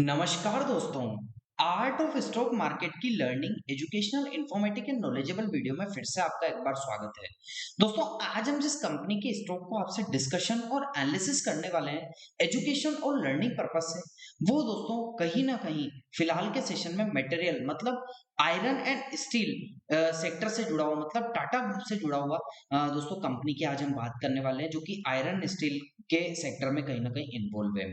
नमस्कार दोस्तों। Art of stock market की learning educational informative and knowledgeable video में फिर से आपका एक बार स्वागत है। दोस्तों, आज हम जिस कंपनी के स्टॉक को आपसे डिस्कशन और एनालिसिस करने वाले हैं एजुकेशन और लर्निंग पर्पस से, वो दोस्तों कहीं ना कहीं फिलहाल के सेशन में मटेरियल मतलब आयरन एंड स्टील सेक्टर से जुड़ा हुआ मतलब टाटा ग्रुप से जुड़ा हुआ दोस्तों कंपनी की आज हम बात करने वाले हैं जो कि आयरन स्टील के सेक्टर में कहीं ना कहीं इन्वॉल्व है।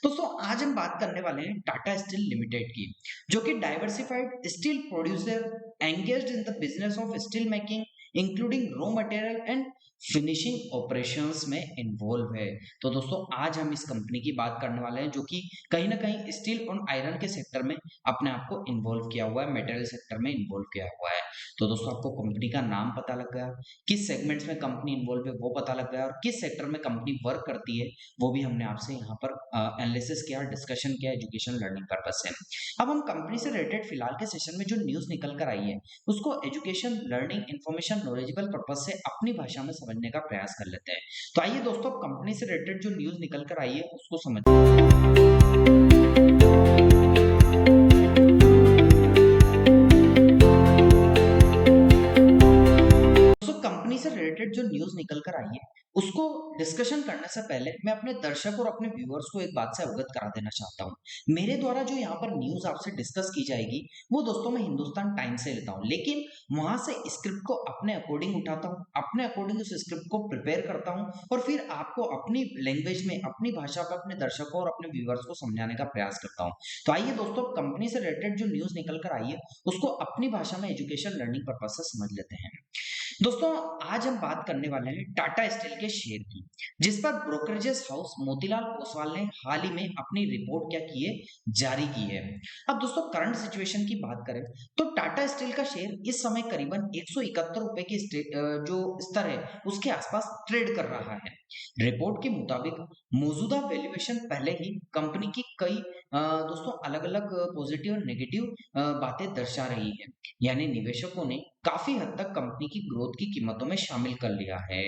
दोस्तों, आज हम बात करने वाले हैं टाटा स्टील लिमिटेड की, जो कि diversified steel producer engaged in the business of steel making including raw material and finishing operations में इन्वॉल्व है। तो दोस्तों, आज हम इस कंपनी की बात करने वाले हैं जो कि कहीं ना कहीं स्टील और आयरन के सेक्टर में अपने आप को इन्वॉल्व किया हुआ है, मेटेरियल सेक्टर में इन्वॉल्व किया हुआ है। तो दोस्तों, आपको कंपनी का नाम पता लग गया, किस सेगमेंट्स में कंपनी इन्वॉल्व है वो पता लग गया, और किस सेक्टर में कंपनी वर्क करती है वो भी हमने आपसे यहाँ पर एनालिसिस किया, डिस्कशन किया एजुकेशन लर्निंग पर्पस से। अब हम कंपनी से रिलेटेड फिलहाल के सेशन में जो न्यूज़ निकल कर आई है उसको education learning information knowledgeable purpose से अपनी भाषा में समझने का प्रयास कर लेते हैं। तो आइए दोस्तों, कंपनी से रिलेटेड जो न्यूज़ निकल कर आई है उसको समझ। दोस्तों, कंपनी से रिलेटेड जो न्यूज़ निकल कर आई है उसको डिस्कशन करने से पहले मैं अपने दर्शक और अपने व्यूअर्स को एक बात से अवगत करा देना चाहता हूँ। मेरे द्वारा जो यहाँ पर न्यूज़ आपसे डिस्कस की जाएगी वो दोस्तों मैं हिंदुस्तान टाइम्स से लेता हूँ, लेकिन वहां से स्क्रिप्ट को अपने अकॉर्डिंग उठाता हूँ, अपने अकॉर्डिंग उस स्क्रिप्ट को प्रिपेयर करता हूँ और फिर आपको अपनी लैंग्वेज में अपनी भाषा पर अपने दर्शकों और अपने व्यूअर्स को समझाने का प्रयास करता हूँ। तो आइए दोस्तों, कंपनी से रिलेटेड जो न्यूज़ निकल कर आई है उसको अपनी भाषा में एजुकेशन लर्निंग पर्पज से समझ लेते हैं। दोस्तों, आज हम बात करने वाले हैं टाटा स्टील के शेयर की, जिस पर ब्रोकरेजेस हाउस मोतीलाल ओसवाल ने हाल ही में अपनी रिपोर्ट क्या की है, जारी की है। अब दोस्तों, करंट सिचुएशन की बात करें तो टाटा स्टील का शेयर इस समय करीबन 171 रुपए की जो स्तर है उसके आसपास ट्रेड कर रहा है। रिपोर्ट के मुताबिक मौजूदा वैल्यूएशन पहले ही कंपनी की कई दोस्तों अलग अलग पॉजिटिव और नेगेटिव बातें दर्शा रही है, यानी निवेशकों ने काफी हद तक कंपनी की ग्रोथ की कीमतों में शामिल कर लिया है।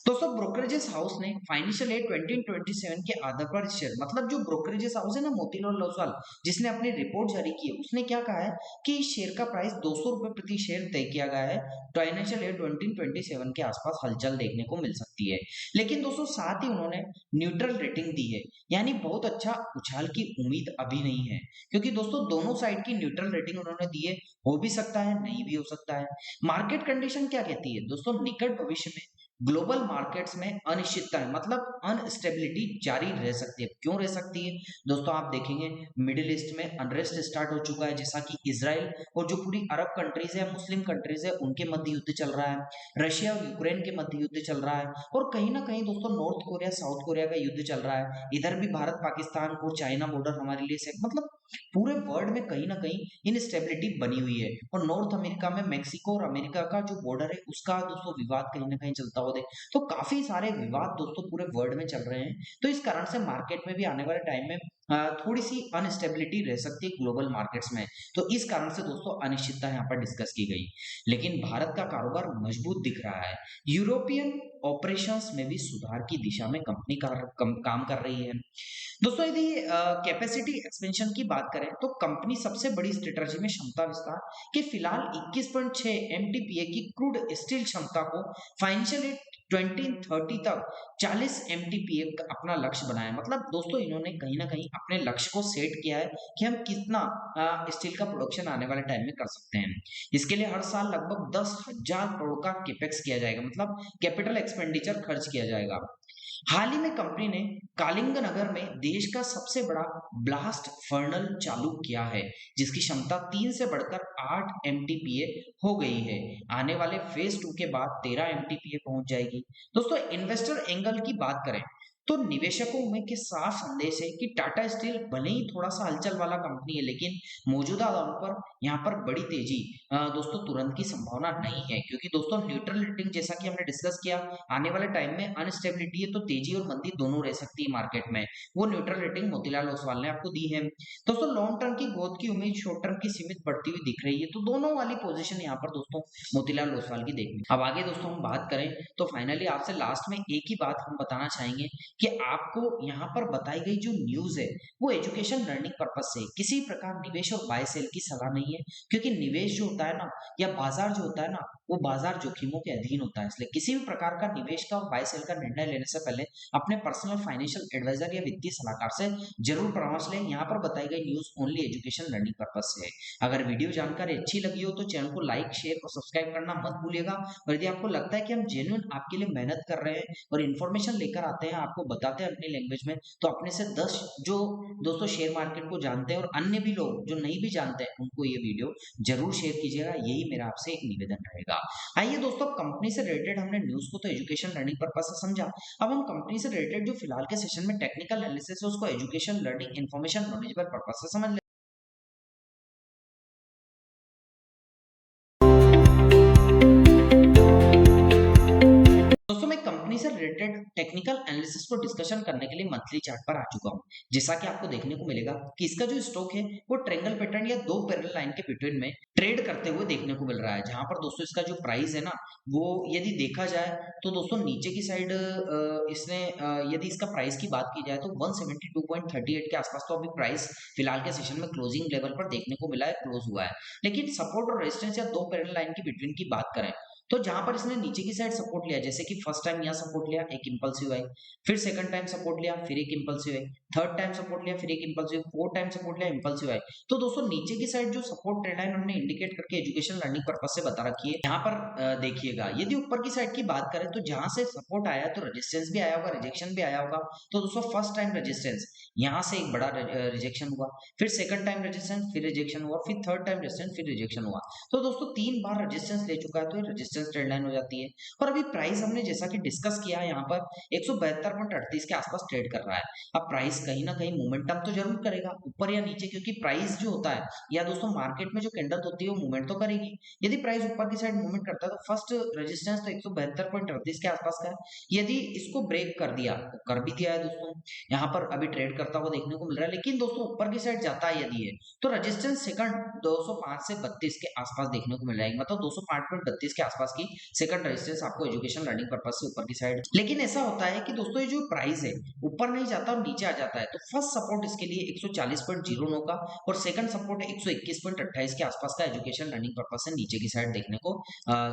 दोस्तों, ब्रोकरेजेस हाउस ने फाइनेंशियल ईयर 2027 के आधार पर शेयर मतलब जो ब्रोकरेजेस हाउस है ना मोतीलाल ओसवाल, जिसने अपनी रिपोर्ट जारी की है उसने क्या कहा है कि इस शेयर का प्राइस 200 रुपए प्रति शेयर तय किया गया है। फाइनेंशियल ईयर 2027 के आसपास हलचल देखने को मिल सकती है, लेकिन दोस्तों साथ ही उन्होंने न्यूट्रल रेटिंग दी है, यानी बहुत अच्छा उछाल की उम्मीद अभी नहीं है, क्योंकि दोस्तों दोनों साइड की न्यूट्रल रेटिंग उन्होंने दी है। हो भी सकता है, नहीं भी हो सकता है। मार्केट कंडीशन क्या कहती है दोस्तों, निकट भविष्य में ग्लोबल मार्केट्स में अनिश्चितता है मतलब अनस्टेबिलिटी जारी रह सकती है। क्यों रह सकती है दोस्तों, आप देखेंगे मिडिल ईस्ट में अनरेस्ट स्टार्ट हो चुका है, जैसा कि इजराइल और जो पूरी अरब कंट्रीज है, मुस्लिम कंट्रीज है, उनके मध्य युद्ध चल रहा है। रशिया और यूक्रेन के मध्य युद्ध चल रहा है, और कहीं ना कहीं दोस्तों नॉर्थ कोरिया साउथ कोरिया का युद्ध चल रहा है। इधर भी भारत पाकिस्तान और चाइना बॉर्डर हमारे लिए से मतलब पूरे वर्ल्ड में कहीं ना कहीं इनस्टेबिलिटी बनी हुई है। और नॉर्थ अमेरिका में मेक्सिको और अमेरिका का जो बॉर्डर है उसका दोस्तों विवाद कहीं ना कहीं चलता हुआ देख, तो काफी सारे विवाद दोस्तों पूरे वर्ल्ड में चल रहे हैं। तो इस कारण से मार्केट में भी आने वाले टाइम में थोड़ी सी अनस्टेबिलिटी रह सकती है ग्लोबल मार्केट्स में। तो इस कारण से दोस्तों अनिश्चितता यहाँ पर डिस्कस की गई, लेकिन भारत का कारोबार मजबूत दिख रहा है। यूरोपियन ऑपरेशंस में भी सुधार की दिशा में कंपनी काम कर रही है। दोस्तों, यदि कैपेसिटी एक्सपेंशन की बात करें तो कंपनी सबसे बड़ी स्ट्रेटजी में क्षमता विस्तार के फिलहाल 21.6 एमटीपीए की क्रूड स्टील क्षमता को फाइनेंशियल 2030 तक 40 एमटीपीए अपना लक्ष्य बनाया। मतलब दोस्तों इन्होंने कहीं ना कहीं अपने लक्ष्य को सेट किया है कि हम कितना स्टील का प्रोडक्शन आने वाले टाइम में कर सकते हैं। इसके लिए हर साल लगभग 10,000 करोड़ का कैपेक्स किया जाएगा, मतलब कैपिटल एक्सपेंडिचर खर्च किया जाएगा। हाल ही में कंपनी ने कालिंग नगर में देश का सबसे बड़ा ब्लास्ट फर्नल चालू किया है, जिसकी क्षमता 3 से बढ़कर 8 एमटीपीए हो गई है। आने वाले फेज 2 के बाद 13 एमटीपीए पहुंच जाएगी। दोस्तों, इन्वेस्टर एंगल की बात करें तो निवेशकों में के साफ संदेश है कि टाटा स्टील भले ही थोड़ा सा हलचल वाला कंपनी है, लेकिन मौजूदा दौर पर यहाँ पर बड़ी तेजी दोस्तों तुरंत की संभावना नहीं है, क्योंकि दोस्तों न्यूट्रल रेटिंग जैसा कि हमने डिस्कस किया, आने वाले टाइम में अनस्टेबिलिटी है तो तेजी और मंदी दोनों रह सकती है मार्केट में। वो न्यूट्रल रेटिंग मोतीलाल ओसवाल ने आपको दी है। दोस्तों, लॉन्ग टर्म की ग्रोथ की उम्मीद शॉर्ट टर्म की सीमित बढ़ती हुई दिख रही है, तो दोनों वाली पोजीशन यहाँ पर दोस्तों मोतीलाल ओसवाल की देखनी। अब आगे दोस्तों हम बात करें तो फाइनली आपसे लास्ट में एक ही बात हम बताना चाहेंगे कि आपको यहाँ पर बताई गई जो न्यूज़ है वो एजुकेशन लर्निंग पर्पस से किसी प्रकार निवेश और बाय सेल की सलाह नहीं है, क्योंकि निवेश जो होता है ना या बाजार जो होता है ना वो बाजार जोखिमों के अधीन होता है। इसलिए किसी भी प्रकार का निवेश का और बाय सेल का निर्णय लेने से पहले अपने पर्सनल फाइनेंशियल एडवाइजर या वित्तीय सलाहकार से जरूर परामर्श लें। यहाँ पर बताई गई news only education learning purpose से है। अगर वीडियो जानकारी अच्छी लगी हो तो चैनल को लाइक शेयर और सब्सक्राइब करना मत भूलिएगा। और यदि आपको लगता है कि हम जेन्युइन आपके लिए मेहनत कर रहे हैं और इन्फॉर्मेशन लेकर आते हैं, आपको बताते हैं अपनी लैंग्वेज में, तो अपने से 10 जो दोस्तों शेयर मार्केट को जानते हैं और अन्य भी लोग जो नहीं भी जानते हैं उनको ये वीडियो जरूर शेयर कीजिएगा। यही मेरा आपसे एक निवेदन रहेगा। आइए दोस्तों, कंपनी से रिलेटेड हमने न्यूज़ को तो एजुकेशन लर्निंग पर्पस से समझा। अब हम कंपनी से रिलेटेड जो फिलहाल के सेशन में टेक्निकल एनालिसिस है उसको education learning information knowledgeable purpose से समझ। दोस्तों, मैं कंपनी से रिलेटेड टेक्निकल एनालिसिस को डिस्कशन करने के लिए मंथली चार्ट पर आ चुका हूं। जैसा कि आपको देखने को मिलेगा कि इसका जो स्टॉक है वो ट्रायंगल पैटर्न या दो पैरेलल लाइन के बिटवीन में ट्रेड करते हुए देखने को मिल रहा है। जहां पर दोस्तों इसका जो प्राइस है ना वो यदि देखा जाए तो दोस्तों नीचे की साइड इसने यदि इसका प्राइस की बात की जाए तो 172.38 के आसपास तो अभी प्राइस फिलहाल के सेशन में क्लोजिंग लेवल पर देखने को मिला है, क्लोज हुआ है। लेकिन सपोर्ट और रेजिस्टेंस या दो पैरेलल लाइन के बिटवीन की बात करें तो जहां पर इसने नीचे की साइड सपोर्ट लिया, जैसे कि फर्स्ट टाइम यहाँ सपोर्ट लिया, एक इंपल्सिव आई, फिर सेकंड टाइम सपोर्ट लिया, फिर एक इंपल्सिव आई, थर्ड टाइम सपोर्ट लिया, फिर एक इंपल्सिव, फोर्थ टाइम सपोर्ट लिया, इंपल्सिव आई। तो दोस्तों नीचे की साइड जो सपोर्ट ट्रेंड लाइन हमने इंडिकेट करके एजुकेशन लर्निंग पर्पस से बता रखी है। यहाँ पर देखिएगा, यदि ऊपर की साइड की बात करें तो जहां से सपोर्ट आया तो रेजिस्टेंस भी आया होगा, रिजेक्शन भी आया होगा। तो दोस्तों फर्स्ट टाइम रेजिस्टेंस यहाँ से एक बड़ा रिजेक्शन हुआ, फिर सेकंड टाइम रेजिस्टेंस, फिर रिजेक्शन हुआ, फिर थर्ड टाइम रेजिस्टेंस, फिर रिजेक्शन हुआ। तो दोस्तों 3 बार रेजिस्टेंस ले चुका है तो रेजिस्टेंस ट्रेंड लाइन हो जाती है। और अभी प्राइस हमने जैसा कि डिस्कस किया यहाँ पर 172.38 के आसपास ट्रेड कर रहा है। अब प्राइस कहीं ना कहीं मोमेंटम तो जरूर करेगा ऊपर या नीचे, क्योंकि प्राइस जो होता है या दोस्तों मार्केट में जो कैंडल होती है वो मूवमेंट तो करेगी। यदि प्राइस ऊपर की साइड मूवमेंट करता है तो फर्स्ट रेजिस्टेंस तो 172.38 के आसपास का है। यदि इसको ब्रेक कर दिया तो कर भी दिया है दोस्तों, यहाँ पर अभी ट्रेड करता हुआ देखने को मिल रहा है। लेकिन दोस्तों ऊपर की साइड जाता है यदि है तो रेजिस्टेंस सेकंड 205 से 32 के आसपास देखने को मिल जाएगी, मतलब 205.32 के आसपास की सेकंड रेजिस्टेंस आपको एजुकेशन लर्निंग पर्पस से ऊपर की साइड। लेकिन ऐसा होता है कि दोस्तों ये जो प्राइस है ऊपर नहीं जाता और नीचे आ जाता है, तो फर्स्ट सपोर्ट इसके लिए 140.09 का और सेकंड सपोर्ट 121.28 के आसपास का एजुकेशन लर्निंग पर्पस से नीचे की साइड देखने को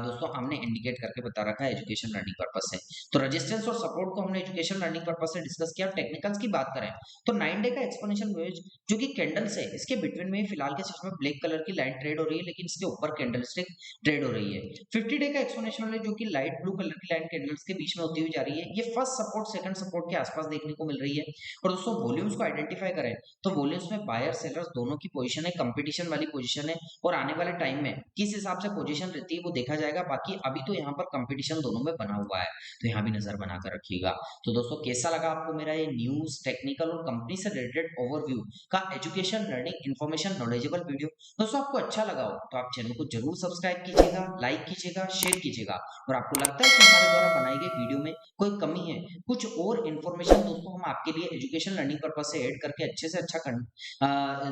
दोस्तों हमने इंडिकेट करके बता रखा है एजुकेशन लर्निंग पर्पस से। तो रेजिस्टेंस और सपोर्ट को हमने एजुकेशन लर्निंग पर्पस से डिस्कस किया। टेक्निकल्स की बात करें तो 9 डे का एक्सपोनेंशियल वेज जो कि कैंडल्स है इसके बिटवीन में फिलहाल के सेशन में ब्लैक कलर की लाइन ट्रेड हो रही है, लेकिन इसके ऊपर कैंडलस्टिक ट्रेड हो रही है। 50 डे का एक्सपोनेंशियल है जो कि लाइट ब्लू कलर की लाइन कैंडल्स के बीच में होती हुई जा रही है, ये फर्स्ट सपोर्ट सेकंड सपोर्ट के आसपास देखने को मिल रही है। और दोस्तों वॉल्यूम्स को आइडेंटिफाई करें तो वॉल्यूम्स में बायर सेलर्स दोनों की पोजीशन है, कंपटीशन वाली पोजीशन है और आने वाले टाइम में किस हिसाब से पोजीशन रहती है वो देखा जाएगा। बाकी अभी तो यहाँ पर कंपटीशन दोनों में बना हुआ है, तो यहाँ भी नजर बनाकर रखिएगा। तो दोस्तों कैसा लगा आपको मेरा ये न्यूज टेक्निकल और कंपनी से रिलेटेड ओवरव्यू का education learning information knowledgeable video? दोस्तों आपको अच्छा लगा हो तो आप चैनल को जरूर सब्सक्राइब कीजिएगा, लाइक कीजिएगा, शेयर कीजिएगा। और आपको लगता है कि हमारे द्वारा बनाई गई वीडियो में कोई कमी है, कुछ और इन्फॉर्मेशन दोस्तों हम आपके लिए एजुकेशन लर्निंग पर्पस से ऐड करके अच्छे से अच्छा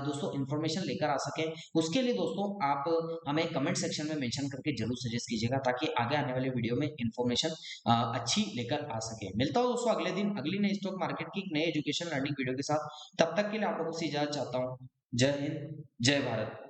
दोस्तों इन्फॉर्मेशन लेकर आ सके, उसके लिए दोस्तों आप हमें कमेंट सेक्शन में मेंशन करके जरूर सजेस्ट कीजिएगा ताकि आगे आने वाले वीडियो में इन्फॉर्मेशन अच्छी लेकर आ सके। मिलता हूँ दोस्तों अगले दिन अगली नई स्टॉक मार्केट की नई एजुकेशन लर्निंग वीडियो के साथ। तब तक के लिए आप लोगों से इजाजत चाहता हूँ। जय हिंद, जय भारत।